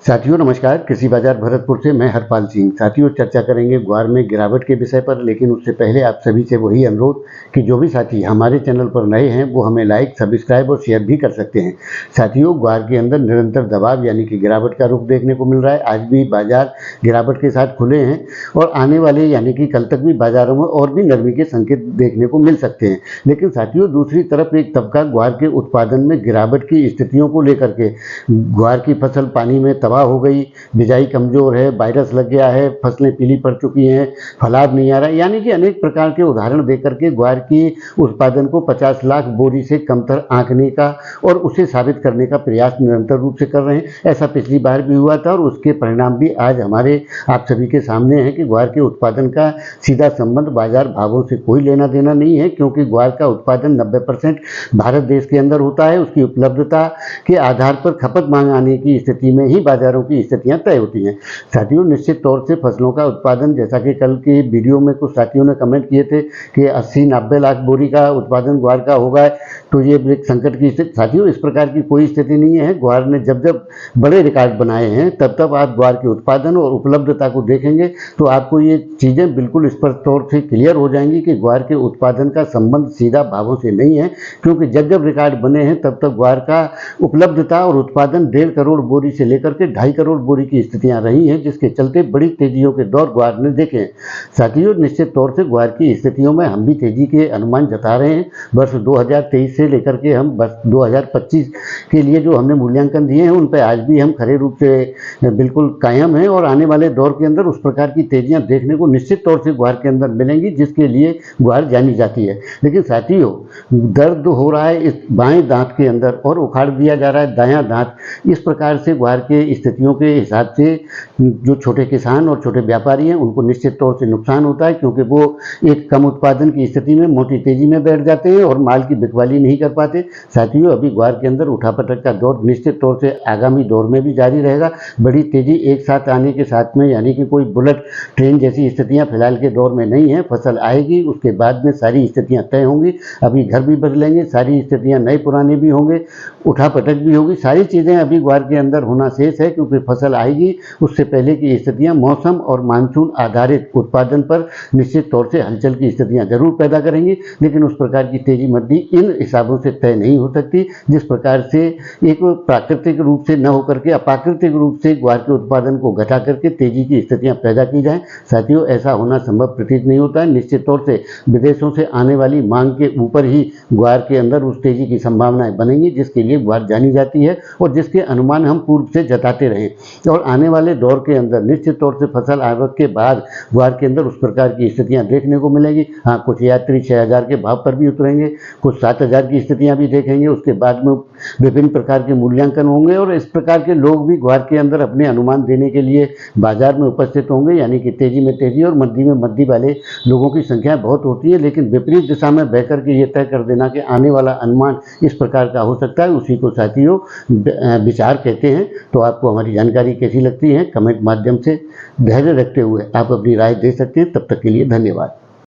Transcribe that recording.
साथियों नमस्कार, कृषि बाजार भरतपुर से मैं हरपाल सिंह। साथियों चर्चा करेंगे ग्वार में गिरावट के विषय पर, लेकिन उससे पहले आप सभी से वही अनुरोध कि जो भी साथी हमारे चैनल पर नए हैं वो हमें लाइक, सब्सक्राइब और शेयर भी कर सकते हैं। साथियों ग्वार के अंदर निरंतर दबाव यानी कि गिरावट का रुख देखने को मिल रहा है। आज भी बाजार गिरावट के साथ खुले हैं और आने वाले यानी कि कल तक भी बाजारों में और भी नरमी के संकेत देखने को मिल सकते हैं। लेकिन साथियों दूसरी तरफ एक तबका ग्वार के उत्पादन में गिरावट की स्थितियों को लेकर के, ग्वार की फसल पानी में तबाह हो गई, बिजाई कमजोर है, वायरस लग गया है, फसलें पीली पड़ चुकी हैं, फलाद नहीं आ रहा, यानी कि अनेक प्रकार के उदाहरण देकर के ग्वार की उत्पादन को 50 लाख बोरी से कमतर आंकने का और उसे साबित करने का प्रयास निरंतर रूप से कर रहे हैं। ऐसा पिछली बार भी हुआ था और उसके परिणाम भी आज हमारे आप सभी के सामने है कि ग्वार के उत्पादन का सीधा संबंध बाजार भावों से कोई लेना देना नहीं है, क्योंकि ग्वार का उत्पादन 90% भारत देश के अंदर होता है। उसकी उपलब्धता के आधार पर खपत मांग आने की स्थिति में ही बाजारों की स्थितियां तय होती हैं। साथियों निश्चित तौर से फसलों का उत्पादन, जैसा कि कल के वीडियो में कुछ साथियों ने कमेंट किए थे कि 80-90 लाख बोरी का उत्पादन ग्वार का होगा, तो ये एक संकट की स्थिति। साथियों इस प्रकार की कोई स्थिति नहीं है। ग्वार ने जब जब बड़े रिकॉर्ड बनाए हैं तब तब आप ग्वार के उत्पादन और उपलब्धता को देखेंगे तो आपको ये चीज़ें बिल्कुल स्पष्ट तौर से क्लियर हो जाएंगी कि ग्वार के उत्पादन का संबंध सीधा भावों से नहीं है, क्योंकि जब जब रिकॉर्ड बने हैं तब तक ग्वार का उपलब्धता और उत्पादन 1.5 करोड़ बोरी से लेकर के 2.5 करोड़ बोरी की स्थितियां रही हैं, जिसके चलते बड़ी तेजियों के दौर ग्वार ने देखे हैं। साथियों निश्चित तौर से ग्वार की स्थितियों में हम भी तेजी के अनुमान जता रहे हैं। वर्ष 2023 से लेकर के हम वर्ष 2025 के लिए जो हमने मूल्यांकन दिए हैं उन पर आज भी हम खरे रूप से बिल्कुल कायम हैं और आने वाले दौर के अंदर उस प्रकार की तेजियां देखने को निश्चित तौर से ग्वार के अंदर मिलेंगी, जिसके लिए ग्वार जानी जाती है। लेकिन साथियों दर्द हो रहा है इस बाएं दांत के अंदर और उखाड़ दिया जा रहा है दायां दांत। इस प्रकार से ग्वार के स्थितियों के हिसाब से जो छोटे किसान और छोटे व्यापारी हैं उनको निश्चित तौर से नुकसान होता है, क्योंकि वो एक कम उत्पादन की स्थिति में मोटी तेजी में बैठ जाते हैं और माल की बिकवाली नहीं कर पाते। साथियों अभी ग्वार के अंदर उठापटक का दौर निश्चित तौर से आगामी दौर में भी जारी रहेगा। बड़ी तेजी एक साथ आने के साथ में, यानी कि कोई बुलेट ट्रेन जैसी स्थितियां फिलहाल के दौर में नहीं है। फसल आएगी, उसके बाद में सारी स्थितियां तय होंगी। अभी घर भी बदलेंगे, सारी स्थितियां नए पुराने भी होंगे, उठापटक भी होगी, सारी चीज़ें अभी ग्वार के अंदर होना शेष है, क्योंकि फसल आएगी उससे पहले की स्थितियां मौसम और मानसून आधारित उत्पादन पर निश्चित तौर से हलचल की स्थितियां जरूर पैदा करेंगी। लेकिन उस प्रकार की तेजी मंदी इन हिसाबों से तय नहीं हो सकती जिस प्रकार से एक प्राकृतिक रूप से न होकर के अप्राकृतिक रूप से ग्वार के उत्पादन को घटा करके तेजी की स्थितियां पैदा की जाएं। साथियों ऐसा होना संभव प्रतीत नहीं होता है। निश्चित तौर से विदेशों से आने वाली मांग के ऊपर ही ग्वार के अंदर उस तेजी की संभावनाएं बनेंगी जिसके लिए ग्वार जानी जाती है और जिसके अनुमान हम पूर्व से जताते रहे। और आने वाले दौर के अंदर निश्चित तौर से फसल आवक के बाद ग्वार के अंदर उस प्रकार की स्थितियां देखने को मिलेगी। हाँ, कुछ यात्री 6,000 के भाव पर भी उतरेंगे, कुछ 7,000 की स्थितियां भी देखेंगे। उसके बाद में विभिन्न प्रकार के मूल्यांकन होंगे और इस प्रकार के लोग भी ग्वार के अंदर अपने अनुमान देने के लिए बाजार में उपस्थित होंगे, यानी कि तेजी में तेजी और मंदी में मंदी वाले लोगों की संख्या बहुत होती है। लेकिन विपरीत दिशा में बह करके ये तय कर देना कि आने वाला अनुमान इस प्रकार का हो सकता है, उसी को साथियों विचार कहते हैं। तो आपको हमारी जानकारी कैसी लगती है, कमेंट माध्यम से धैर्य रखते हुए आप अपनी राय दे सकते हैं। तब तक के लिए धन्यवाद।